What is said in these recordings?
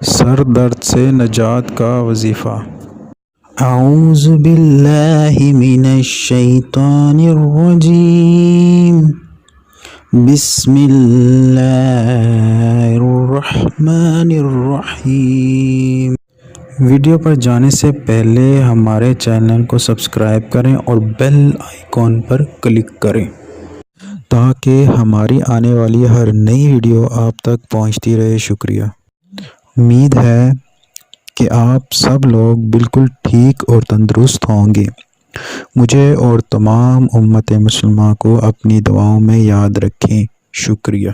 سر درد سے نجات کا وظیفہ۔ اعوذ باللہ من الشیطان الرجیم، بسم اللہ الرحمن الرحیم۔ ویڈیو پر جانے سے پہلے ہمارے چینل کو سبسکرائب کریں اور بیل آئیکن پر کلک کریں تاکہ ہماری آنے والی ہر نئی ویڈیو آپ تک پہنچتی رہے۔ شکریہ۔ امید ہے کہ آپ سب لوگ بالکل ٹھیک اور تندرست ہوں گے۔ مجھے اور تمام امت مسلمہ کو اپنی دعاؤں میں یاد رکھیں۔ شکریہ۔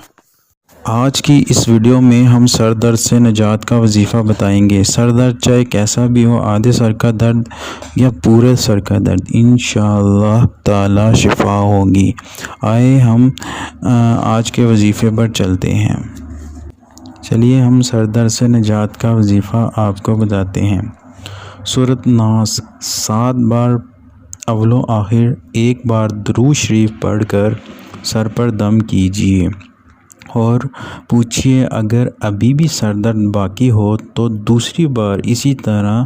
آج کی اس ویڈیو میں ہم سر درد سے نجات کا وظیفہ بتائیں گے۔ سر درد چاہے کیسا بھی ہو، آدھے سر کا درد یا پورے سر کا درد، انشاءاللہ تعالی شفا ہوگی۔ آئے ہم آج کے وظیفے پر چلتے ہیں۔ چلیے ہم سر درد سے نجات کا وظیفہ آپ کو بتاتے ہیں۔ سورۃ ناس 7 بار اول و آخر 1 بار درود شریف پڑھ کر سر پر دم کیجیے اور پوچھیے اگر ابھی بھی سر درد باقی ہو تو دوسری بار اسی طرح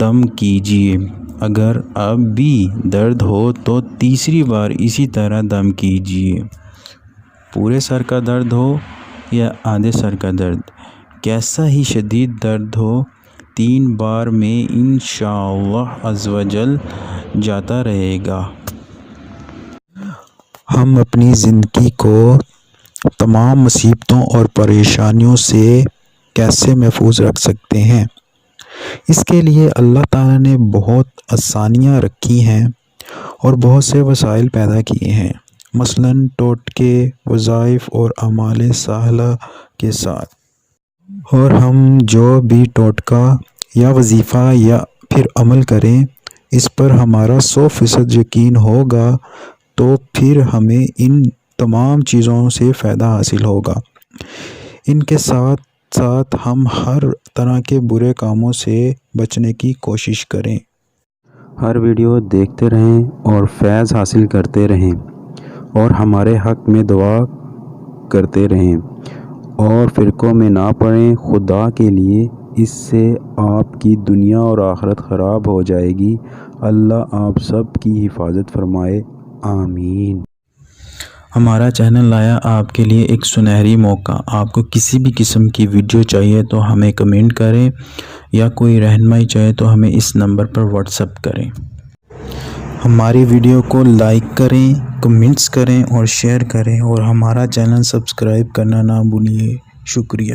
دم کیجیے، اگر اب بھی درد ہو تو تیسری بار اسی طرح دم کیجیے۔ پورے سر کا درد ہو یا آدھے سر کا درد، کیسا ہی شدید درد ہو، 3 بار میں انشاءاللہ عزوجل جاتا رہے گا۔ ہم اپنی زندگی کو تمام مصیبتوں اور پریشانیوں سے کیسے محفوظ رکھ سکتے ہیں؟ اس کے لیے اللہ تعالیٰ نے بہت آسانیاں رکھی ہیں اور بہت سے وسائل پیدا کیے ہیں، مثلاً ٹوٹکے، وظائف اور اعمال صالحہ کے ساتھ۔ اور ہم جو بھی ٹوٹکا یا وظیفہ یا پھر عمل کریں، اس پر ہمارا 100% یقین ہوگا تو پھر ہمیں ان تمام چیزوں سے فائدہ حاصل ہوگا۔ ان کے ساتھ ساتھ ہم ہر طرح کے برے کاموں سے بچنے کی کوشش کریں۔ ہر ویڈیو دیکھتے رہیں اور فیض حاصل کرتے رہیں اور ہمارے حق میں دعا کرتے رہیں اور فرقوں میں نہ پڑیں۔ خدا کے لیے اس سے آپ کی دنیا اور آخرت خراب ہو جائے گی۔ اللہ آپ سب کی حفاظت فرمائے، آمین۔ ہمارا چینل لایا آپ کے لیے ایک سنہری موقع۔ آپ کو کسی بھی قسم کی ویڈیو چاہیے تو ہمیں کمنٹ کریں یا کوئی رہنمائی چاہیے تو ہمیں اس نمبر پر واٹس ایپ کریں۔ ہماری ویڈیو کو لائک کریں، کمنٹس کریں اور شیئر کریں اور ہمارا چینل سبسکرائب کرنا نہ بھولیے۔ شکریہ۔